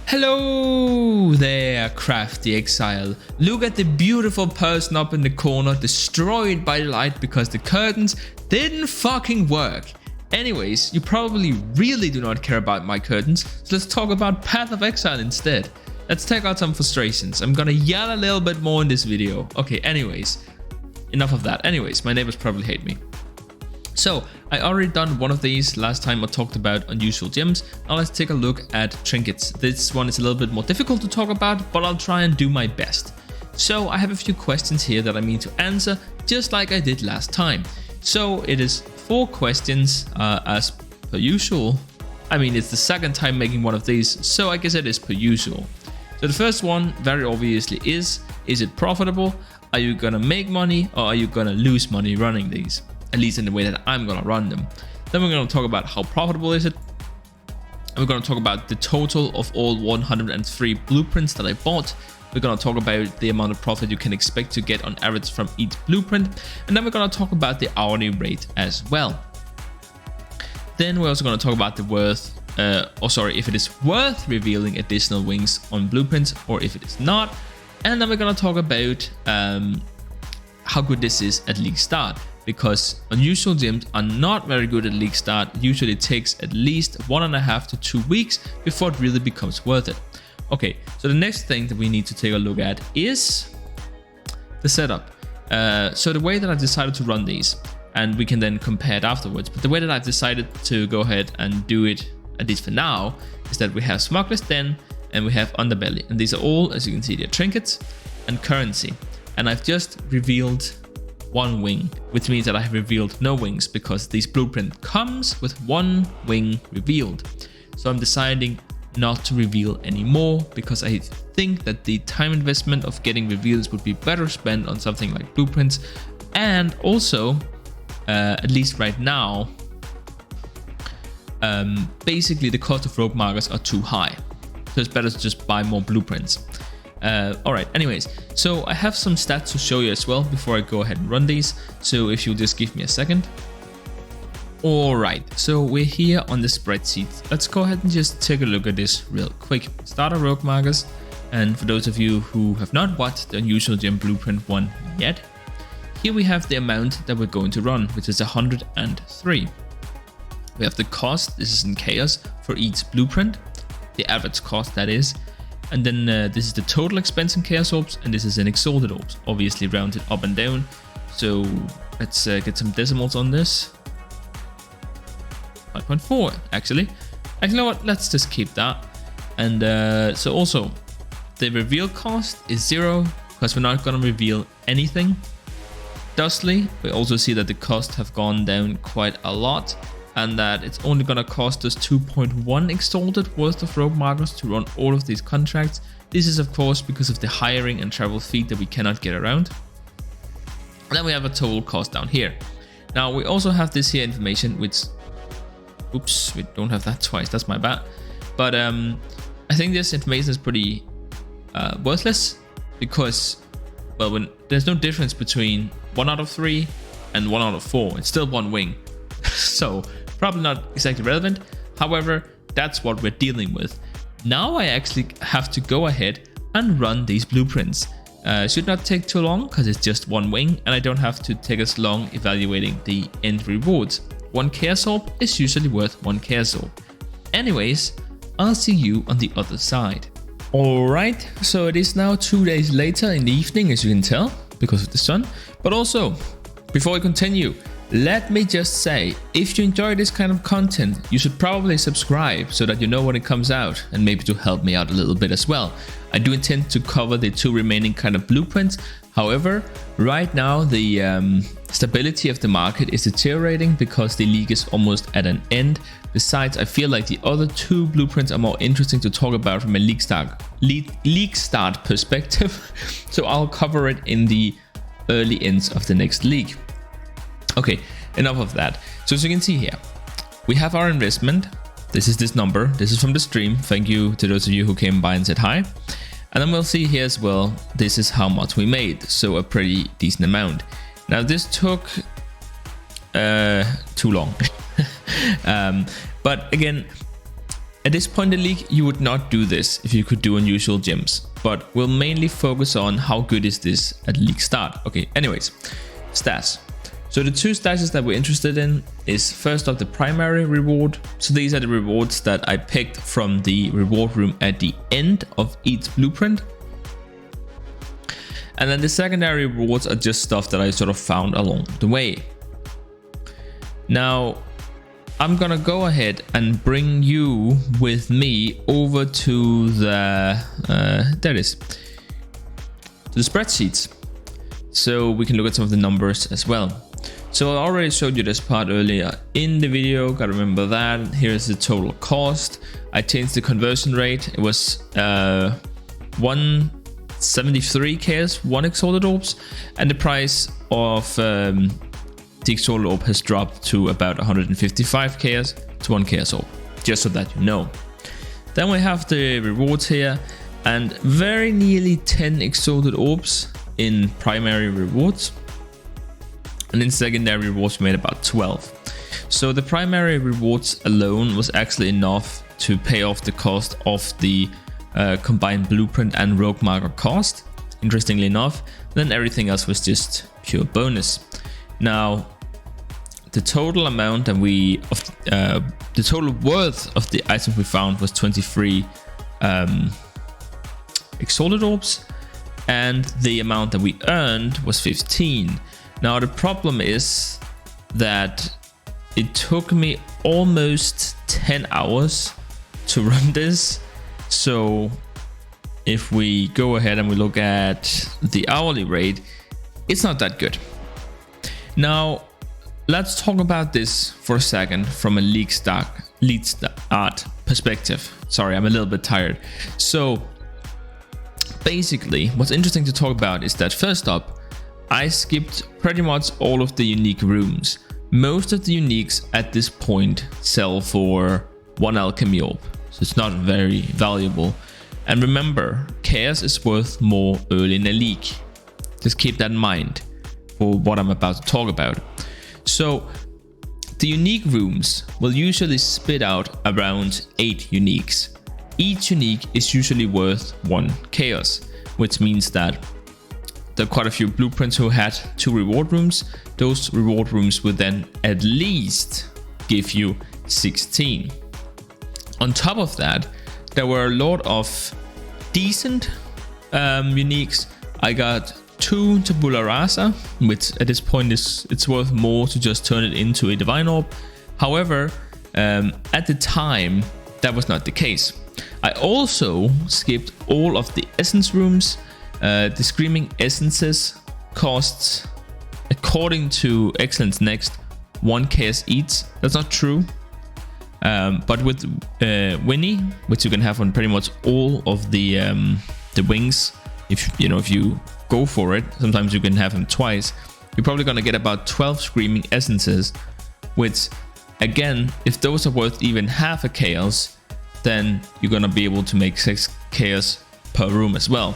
Hello there, crafty exile. Look at the beautiful person up in the corner, destroyed by light because the curtains didn't fucking work. Anyways, you probably really do not care about my curtains, so let's talk about Path of Exile instead. Let's take out some frustrations. I'm gonna yell a little bit more in this video. Okay, anyways, enough of that. Anyways, my neighbors probably hate me. So, I already done one of these last time I talked about unusual gems. Now let's take a look at trinkets. This one is a little bit more difficult to talk about, but I'll try and do my best. So I have a few questions here that I mean to answer, just like I did last time. So it is 4 questions as per usual. I mean, it's the second time making one of these, so I guess it is per usual. So the first one, very obviously, is it profitable? Are you gonna make money or are you gonna lose money running these? At least in the way that I'm gonna run them. Then we're gonna talk about how profitable is it. And we're gonna talk about the total of all 103 blueprints that I bought. We're gonna talk about the amount of profit you can expect to get on average from each blueprint. And then we're gonna talk about the hourly rate as well. Then we're also gonna talk about the if it is worth revealing additional wings on blueprints or if it is not. And then we're gonna talk about how good this is at league start. Because unusual gems are not very good at league start. Usually it takes at least 1.5 to 2 weeks before it really becomes worth it. Okay, so the next thing that we need to take a look at is the setup. So the way that I've decided to run these, and we can then compare it afterwards, but the way that I've decided to go ahead and do it, at least for now, is that we have Smuggler's Den and we have Underbelly. And these are all, as you can see, they're trinkets and currency. And I've just revealed 1 wing, which means that I have revealed no wings because this blueprint comes with 1 wing revealed. So I'm deciding not to reveal anymore because I think that the time investment of getting reveals would be better spent on something like blueprints. And also, at least right now, basically the cost of rogue markers are too high. So it's better to just buy more blueprints. Alright, anyways, so I have some stats to show you as well before I go ahead and run these, so if you'll just give me a second. Alright, so we're here on the spreadsheet. Let's go ahead and just take a look at this real quick. Starter rogue markers, and for those of you who have not watched the unusual gem blueprint one yet, here we have the amount that we're going to run, which is 103. We have the cost, this is in chaos, for each blueprint, the average cost that is. And then this is the total expense in Chaos Orbs, and this is in Exalted Orbs, obviously rounded up and down. So let's get some decimals on this. 5.4 actually. You know what, let's just keep that. And so also, the reveal cost is 0, because we're not going to reveal anything. Thusly, we also see that the costs have gone down quite a lot, and that it's only gonna cost us 2.1 exalted worth of rogue markers to run all of these contracts. This is of course because of the hiring and travel fee that we cannot get around. And then we have a total cost down here. Now we also have this here information, which, oops, we don't have that twice, that's my bad. But I think this information is pretty worthless because, well, when there's no difference between 1 out of 3 and 1 out of 4, it's still 1 wing. So probably not exactly relevant. However, that's what we're dealing with. Now I actually have to go ahead and run these blueprints. Should not take too long because it's just 1 wing, and I don't have to take as long evaluating the end rewards. 1 Chaos Orb is usually worth 1 Chaos Orb. Anyways, I'll see you on the other side. Alright, so it is now 2 days later in the evening, as you can tell, because of the sun. But also, before we continue, let me just say, if you enjoy this kind of content, you should probably subscribe so that you know when it comes out, and maybe to help me out a little bit as well. I do intend to cover the 2 remaining kind of blueprints. However, right now the stability of the market is deteriorating because the league is almost at an end. Besides, I feel like the other 2 blueprints are more interesting to talk about from a league start perspective. So I'll cover it in the early ends of the next league. Okay, enough of that. So as you can see here, we have our investment. This is this number. This is from the stream. Thank you to those of you who came by and said hi. And then we'll see here as well, this is how much we made. So a pretty decent amount. Now this took too long. But again, At this point in the league, you would not do this if you could do unusual gems, but we'll mainly focus on how good is this at league start. Okay, anyways, stats. So the two stashes that we're interested in is first off the primary reward. So these are the rewards that I picked from the reward room at the end of each blueprint. And then the secondary rewards are just stuff that I sort of found along the way. Now, I'm gonna go ahead and bring you with me over to the, there it is, to the spreadsheets. So we can look at some of the numbers as well. So I already showed you this part earlier in the video, gotta remember that. Here's the total cost. I changed the conversion rate. It was 173 KS, 1 exalted orbs, and the price of the exalted orb has dropped to about 155 KS to 1 KS orb, just so that you know. Then we have the rewards here, and very nearly 10 exalted orbs in primary rewards, and in secondary rewards we made about 12. So the primary rewards alone was actually enough to pay off the cost of the combined blueprint and rogue marker cost, interestingly enough. Then everything else was just pure bonus. Now, the total amount that the total worth of the items we found was 23 exalted orbs, and the amount that we earned was 15. Now the problem is that it took me almost 10 hours to run this. So if we go ahead and we look at the hourly rate, it's not that good. Now let's talk about this for a second from a league start perspective. Sorry, I'm a little bit tired. So basically what's interesting to talk about is that first up, I skipped pretty much all of the unique rooms. Most of the uniques at this point sell for 1 alchemy orb, so it's not very valuable. And remember, chaos is worth more early in the league. Just keep that in mind for what I'm about to talk about. So the unique rooms will usually spit out around 8 uniques. Each unique is usually worth 1 chaos, which means that there are quite a few blueprints who had 2 reward rooms. Those reward rooms would then at least give you 16. On top of that, there were a lot of decent uniques. I got 2 Tabula Rasa, which at this point it's worth more to just turn it into a divine orb. However, at the time that was not the case. I also skipped all of the essence rooms. The Screaming Essences costs, according to Excellence Next, 1 KS each. That's not true. But with Winnie, which you can have on pretty much all of the wings, if you go for it, sometimes you can have them twice. You're probably gonna get about 12 Screaming Essences, which again, if those are worth even half a chaos, then you're gonna be able to make 6 chaos per room as well.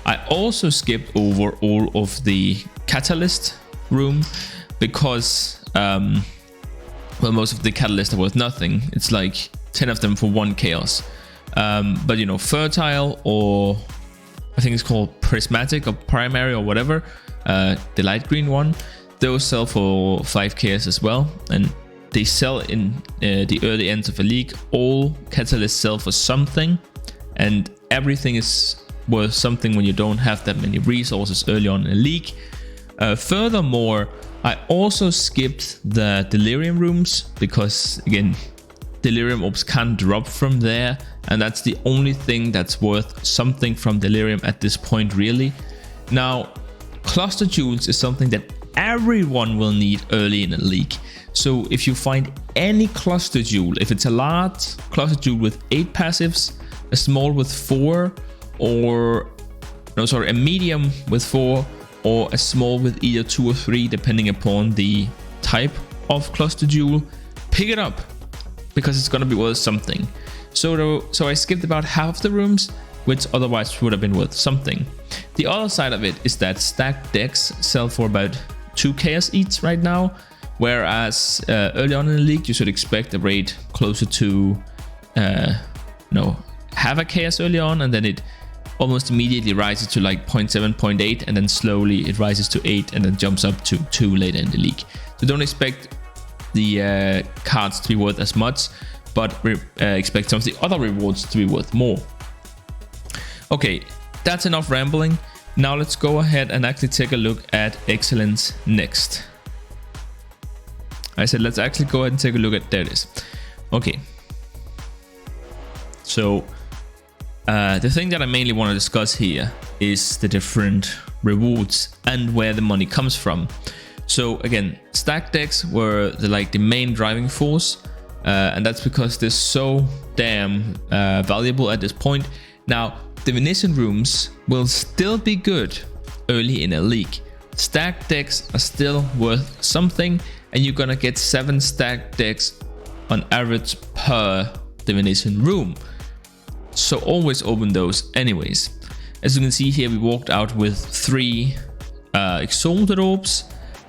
I also skipped over all of the catalyst room because well, most of the catalysts are worth nothing. It's like 10 of them for 1 chaos. But fertile, or I think it's called prismatic or primary or whatever, the light green one, those sell for 5 chaos as well, and they sell in the early ends of a league. All catalysts sell for something, and everything is worth something when you don't have that many resources early on in a league. Furthermore, I also skipped the delirium rooms because, again, delirium orbs can't drop from there, and that's the only thing that's worth something from delirium at this point, really. Now, cluster jewels is something that everyone will need early in a league. So if you find any cluster jewel, if it's a large cluster jewel with 8 passives, a small with 4, or a medium with 4, or a small with either 2 or 3, depending upon the type of cluster jewel, pick it up because it's gonna be worth something. So I skipped about half the rooms, which otherwise would have been worth something. The other side of it is that stacked decks sell for about 2 chaos each right now, whereas early on in the league you should expect a rate closer to have a chaos early on, and then it almost immediately rises to like 0.7, 0.8, and then slowly it rises to 8 and then jumps up to 2 later in the league. So don't expect the cards to be worth as much, but expect some of the other rewards to be worth more. Okay, that's enough rambling. Now let's go ahead and actually take a look at excellence next. I said let's actually go ahead and take a look at, there it is. Okay, so the thing that I mainly want to discuss here is the different rewards and where the money comes from. So again, stack decks were the main driving force, and that's because they're so damn valuable at this point. Now, divination rooms will still be good early in a league. Stack decks are still worth something, and you're gonna get 7 stack decks on average per divination room. So always open those anyways. As you can see here, we walked out with 3 exalted orbs,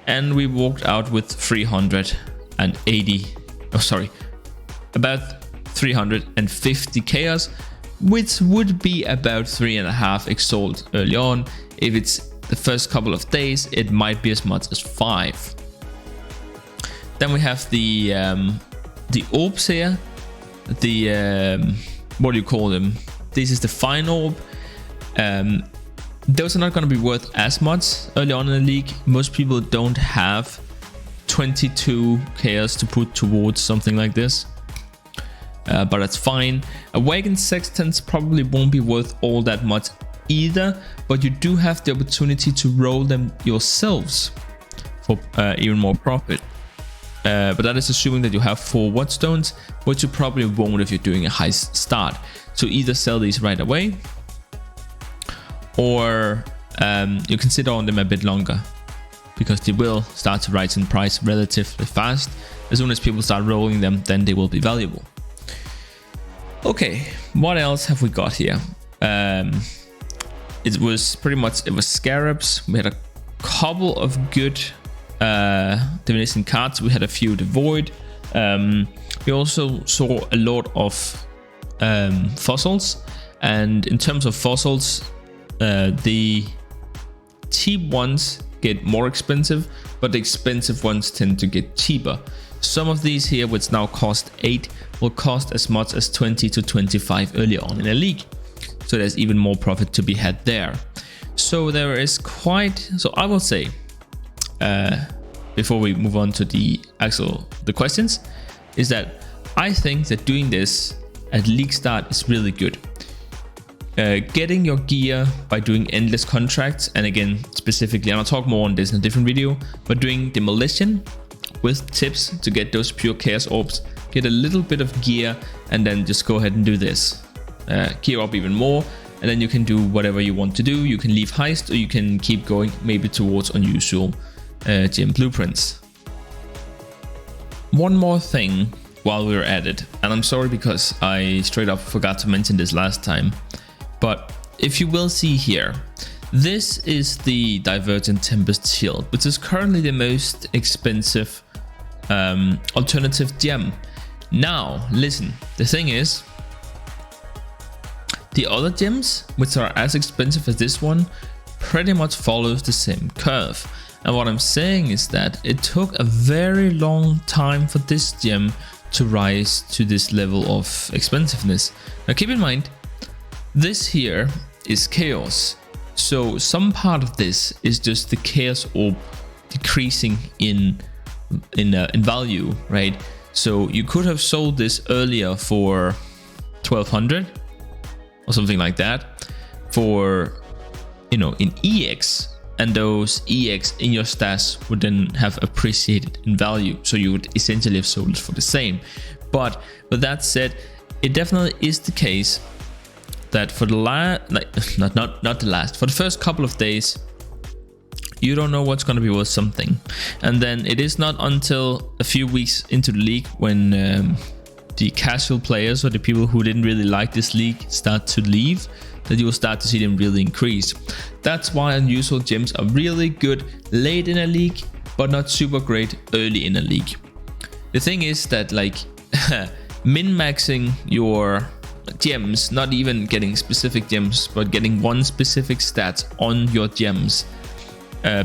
and we walked out with 350 chaos, which would be about 3.5 exalt early on. If it's the first couple of days, it might be as much as 5. Then we have the orbs here, what do you call them? This is the fine orb. Those are not going to be worth as much early on in the league. Most people don't have 22 chaos to put towards something like this, but that's fine. Awakened sextants probably won't be worth all that much either, but you do have the opportunity to roll them yourselves for even more profit. But that is assuming that you have 4 whatstones, which you probably won't if you're doing a high start. So either sell these right away, or you can sit on them a bit longer, because they will start to rise in price relatively fast. As soon as people start rolling them, then they will be valuable. Okay, what else have we got here? It was scarabs. We had a couple of good divination cards. We had a few devoid. We also saw a lot of fossils, and in terms of fossils, the cheap ones get more expensive, but the expensive ones tend to get cheaper. Some of these here, which now cost 8, will cost as much as 20 to 25 early on in a league. So there's even more profit to be had there. So there is so I will say, before we move on to the questions, is that I think that doing this at league start is really good. Getting your gear by doing endless contracts, and again specifically, and I'll talk more on this in a different video, but doing demolition with tips to get those pure chaos orbs, get a little bit of gear, and then just go ahead and do this. Gear up even more, and then you can do whatever you want to do. You can leave heist, or you can keep going maybe towards unusual gem blueprints. One more thing while we're at it, and I'm sorry because I straight up forgot to mention this last time, but if you will see here, this is the Divergent Tempest Shield, which is currently the most expensive alternative gem. Now, listen, the thing is, the other gems, which are as expensive as this one, pretty much follows the same curve. And what I'm saying is that it took a very long time for this gem to rise to this level of expensiveness. Now keep in mind, this here is chaos. So some part of this is just the chaos orb decreasing in value, right? So you could have sold this earlier for 1200 or something like that for, in EX, and those EX in your stash would then have appreciated in value, so you would essentially have sold it for the same. But with that said, it definitely is the case that for the for the first couple of days, you don't know what's going to be worth something, and then it is not until a few weeks into the league when the casual players or the people who didn't really like this league start to leave that you will start to see them really increase. That's why unusual gems are really good late in a league, but not super great early in a league. The thing is that min-maxing your gems, not even getting specific gems, but getting one specific stat on your gems,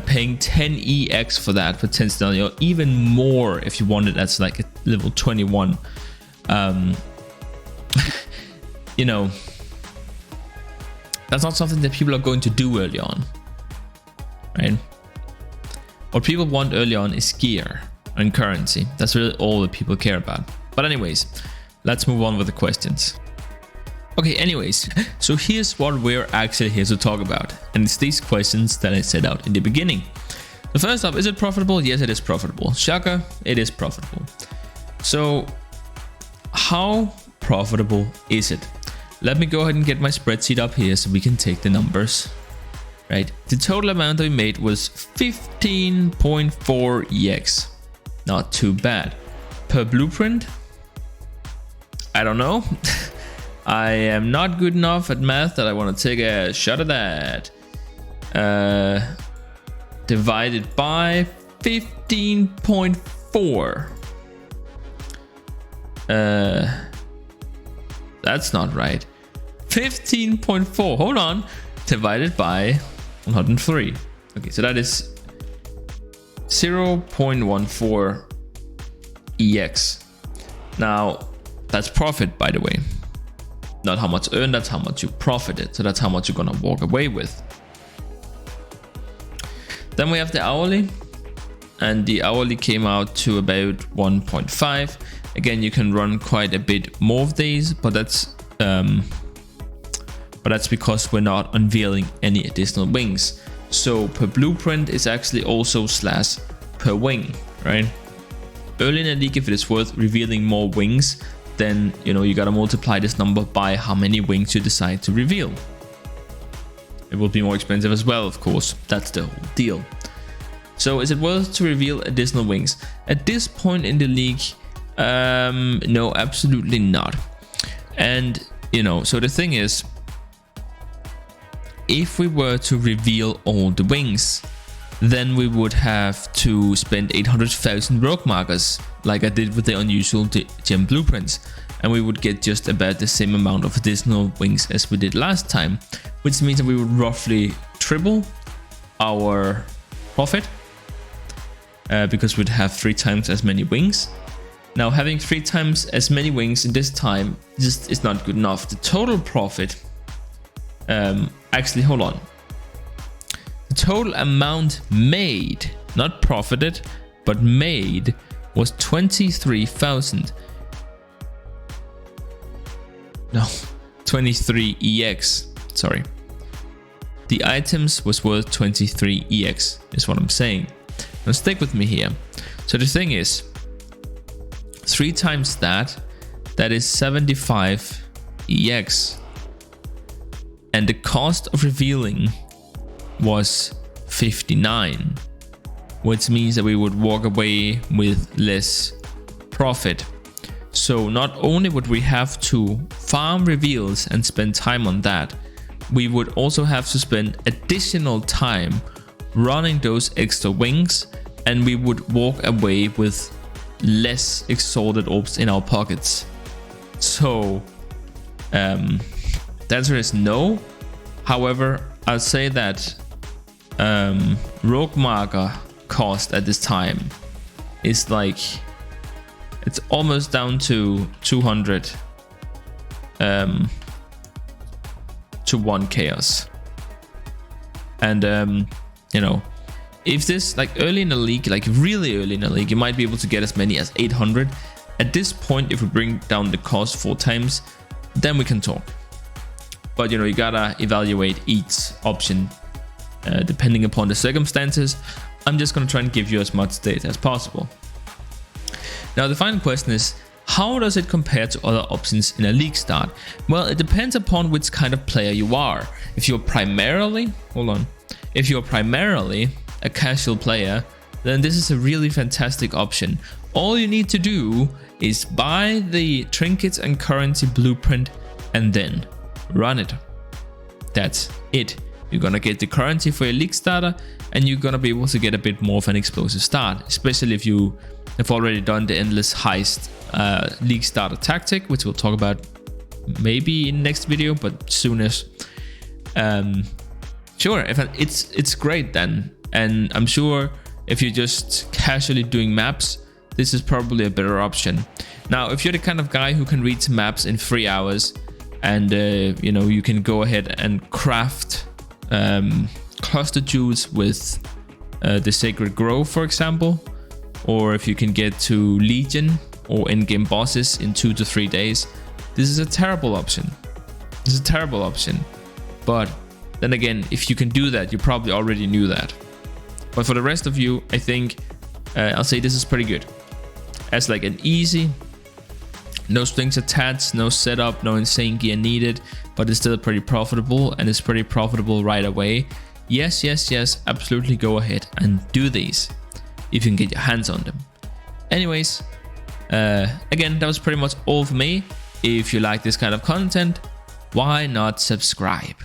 paying 10 EX for that for 10 star, or even more if you want it as like a level 21. You know, that's not something that people are going to do early on, right? What people want early on is gear and currency. That's really all that people care about. But anyways, let's move on with the questions. Okay, anyways, so here's what we're actually here to talk about. And it's these questions that I set out in the beginning. So first up, is it profitable? Yes, it is profitable. Shaka, it is profitable. So how profitable is it? Let me go ahead and get my spreadsheet up here so we can take the numbers. Right, the total amount that we made was 15.4 EX. Not too bad. Per blueprint, I don't know. I am not good enough at math that I want to take a shot at that. Divided by 15.4. That's not right. 15.4. Hold on. Divided by 103. Okay, so that is 0.14 EX. Now, that's profit, by the way. Not how much earned, that's how much you profited. So that's how much you're gonna walk away with. Then we have the hourly, and the hourly came out to about 1.5. Again, you can run quite a bit more of these, but that's because we're not unveiling any additional wings. So per blueprint is actually also slash per wing, right? Early in the league, if it is worth revealing more wings, then you know you gotta multiply this number by how many wings you decide to reveal. It will be more expensive as well, of course. That's the whole deal. So is it worth to reveal additional wings? At this point in the league, no, absolutely not. And you know, so the thing is, if we were to reveal all the wings, then we would have to spend 800,000 rogue markers, like I did with the unusual gem blueprints, and we would get just about the same amount of additional wings as we did last time, which means that we would roughly triple our profit, because we'd have 3 times as many wings. Now, having 3 times as many wings in this time just is not good enough. The total profit, actually, hold on. The total amount made, not profited, but made, was 23,000. No, 23 EX. Sorry. The items was worth 23 EX, is what I'm saying. Now stick with me here. So the thing is, 3 times that is 75 EX. And the cost of revealing was 59, which means that we would walk away with less profit. So not only would we have to farm reveals and spend time on that, we would also have to spend additional time running those extra wings, and we would walk away with less exalted orbs in our pockets. So the answer is no. However, I'd say that rogue marker cost at this time is like, it's almost down to 200 to 1 chaos. And you know, if this, like early in the league, like really early in the league, you might be able to get as many as 800. At this point, if we bring down the cost 4 times, then we can talk. But you know, you gotta evaluate each option depending upon the circumstances. I'm just gonna try and give you as much data as possible. Now the final question is, how does it compare to other options in a league start? Well, it depends upon which kind of player you are. If you're primarily, if you're primarily a casual player, then this is a really fantastic option. All you need to do is buy the trinkets and currency blueprint and then run it. That's it. You're gonna get the currency for your league starter, and you're gonna be able to get a bit more of an explosive start, especially if you I've already done the endless heist league starter tactic, which we'll talk about maybe in next video, but soonest. Sure, if it's great then, and I'm sure if you're just casually doing maps, this is probably a better option. Now, if you're the kind of guy who can read maps in 3 hours, and you know, you can go ahead and craft cluster jewels with the Sacred Grove, for example, or if you can get to Legion or in-game bosses in 2 to 3 days, this is a terrible option. This is a terrible option. But then again, if you can do that, you probably already knew that. But for the rest of you, I think I'll say this is pretty good. As like an easy, no strings attached, no setup, no insane gear needed, but it's still pretty profitable, and it's pretty profitable right away. Yes, absolutely go ahead and do these if you can get your hands on them. Anyways, again, that was pretty much all for me. If you like this kind of content, why not subscribe?